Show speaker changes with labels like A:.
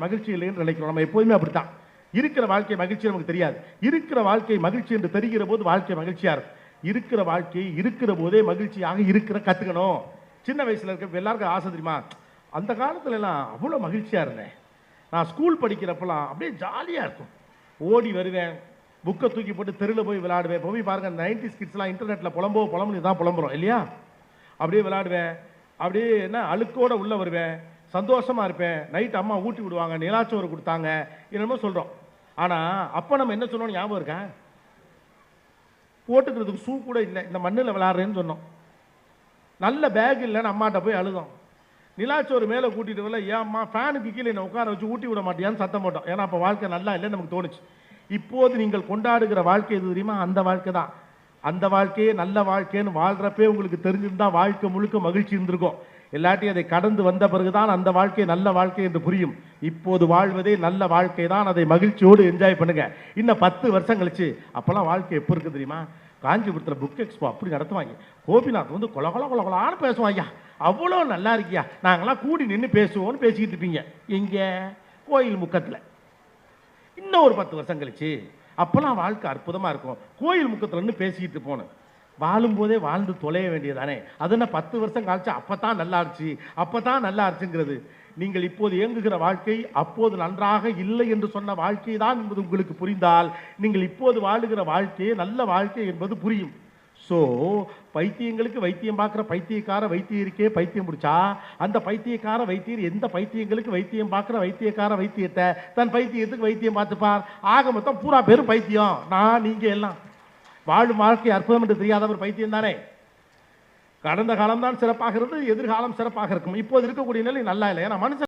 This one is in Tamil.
A: மகிழ்ச்சி இல்லைன்னு நினைக்கிறோம். நம்ம எப்போதுமே அப்படித்தான். இருக்கிற வாழ்க்கை மகிழ்ச்சி நமக்கு தெரியாது. இருக்கிற வாழ்க்கை மகிழ்ச்சி என்று தெரிகிற போது வாழ்க்கை மகிழ்ச்சியா இருக்கும். இருக்கிற வாழ்க்கை இருக்கிற போதே மகிழ்ச்சியாக இருக்கிற கத்துக்கணும். சின்ன வயசுல இருக்க எல்லாருக்கும் ஆசை தெரியுமா? அந்த காலத்துல எல்லாம் அவ்வளோ மகிழ்ச்சியா இருந்தேன். நான் ஸ்கூல் படிக்கிறப்பெல்லாம் அப்படியே ஜாலியா இருக்கும். ஓடி வருவேன், புக்கை தூக்கி போட்டு தெருவில் போய் விளையாடுவேன். போய் பாருங்க, 90s கிட்ஸ்லாம் இன்டர்நெட்ல புலம்புன்னு தான் புலம்புறோம் இல்லையா? அப்படியே விளையாடுவேன், அப்படியே என்ன அழுக்கோட உள்ள வருவேன், சந்தோஷமா இருப்பேன். நைட் அம்மா ஊட்டி விடுவாங்க, நிலாச்சோறு கொடுத்தாங்க, என்னமோ சொல்றோம். ஆனா அப்ப நம்ம என்ன சொன்னோம் ஞாபகம் இருக்கா? போட்டுக்கிறதுக்கு ஷூ கூட இல்லை, இந்த மண்ணில் விளையாடுறேன்னு சொன்னோம். நல்ல பேக் இல்லைன்னு அம்மாட்ட போய் அழுதோம். நிலாச்சோறு மேலே கூட்டிட்டு வரல, ஏன் அம்மா ஃபேனுக்கு கீழே என்னை உட்கார வச்சு ஊட்டி விட மாட்டியான்னு சத்தம் போட்டோம். ஏன்னா அப்போ வாழ்க்கை நல்லா இல்லைன்னு நமக்கு தோணுச்சு. இப்போது நீங்கள் கொண்டாடுகிற வாழ்க்கை எது தெரியுமா? அந்த வாழ்க்கை தான். அந்த வாழ்க்கையே நல்ல வாழ்க்கைன்னு வாழ்றப்பே உங்களுக்கு தெரிஞ்சிருந்தா வாழ்க்கை முழுக்க மகிழ்ச்சி இருந்திருக்கும். எல்லாத்தையும் அதை கடந்து வந்த பிறகுதான் அந்த வாழ்க்கை நல்ல வாழ்க்கை என்று புரியும். இப்போது வாழ்வதே நல்ல வாழ்க்கை தான். அதை மகிழ்ச்சியோடு என்ஜாய் பண்ணுங்க. இன்னும் 10 வருஷம் கழிச்சு அப்பெல்லாம் வாழ்க்கை எப்போ இருக்கு தெரியுமா? காஞ்சிபுரத்தில் புக் எக்ஸ்போ அப்படி நடத்துவாங்க. கோபிநாத் வந்து கொலகொலான்னு பேசுவாங்க. அவ்வளோ நல்லா இருக்கியா, நாங்களாம் கூடி நின்று பேசுவோம்னு பேசிக்கிட்டு இருப்பீங்க. எங்கே? கோயில் முக்கத்தில். இன்னும் ஒரு 10 வருஷம் கழிச்சு அப்பெல்லாம் வாழ்க்கை அற்புதமாக இருக்கும். கோயில் முக்கத்தில் நின்று பேசிக்கிட்டு போகணும். வாழும்போதே வாழ்ந்து தொலைய வேண்டியதானே. அது என்ன 10 வருஷம் கழிச்சு அப்பதான் நல்லா இருந்துச்சு, அப்பதான் நல்லா இருந்துச்சுங்கிறது? நீங்கள் இப்போது இயங்குகிற வாழ்க்கை அப்போது நன்றாக இல்லை என்று சொன்ன வாழ்க்கை தான் என்பது உங்களுக்கு புரிந்தால் நீங்கள் இப்போது வாழுகிற வாழ்க்கையே நல்ல வாழ்க்கை என்பது புரியும். ஸோ பைத்தியங்களுக்கு வைத்தியம் பார்க்குற பைத்தியக்கார வைத்தியருக்கே பைத்தியம் பிடிச்சா, அந்த பைத்தியக்கார வைத்தியர் எந்த பைத்தியங்களுக்கு வைத்தியம் பார்க்குற வைத்தியக்கார வைத்தியத்தை தன் பைத்தியத்துக்கு வைத்தியம் பார்த்துப்பார். ஆக மொத்தம் பூரா பேரும் பைத்தியம். நான் நீங்க எல்லாம் வாழும் வாழ்க்கை அற்புதம் என்று தெரியாதவர் பைத்தியம் தானே. கடந்த காலம் தான் சிறப்பாக இருந்து எதிர்காலம் சிறப்பாக இருக்கும். இப்போது இருக்கக்கூடிய நிலை நல்லா இல்லை. ஏன்னா மனுஷன்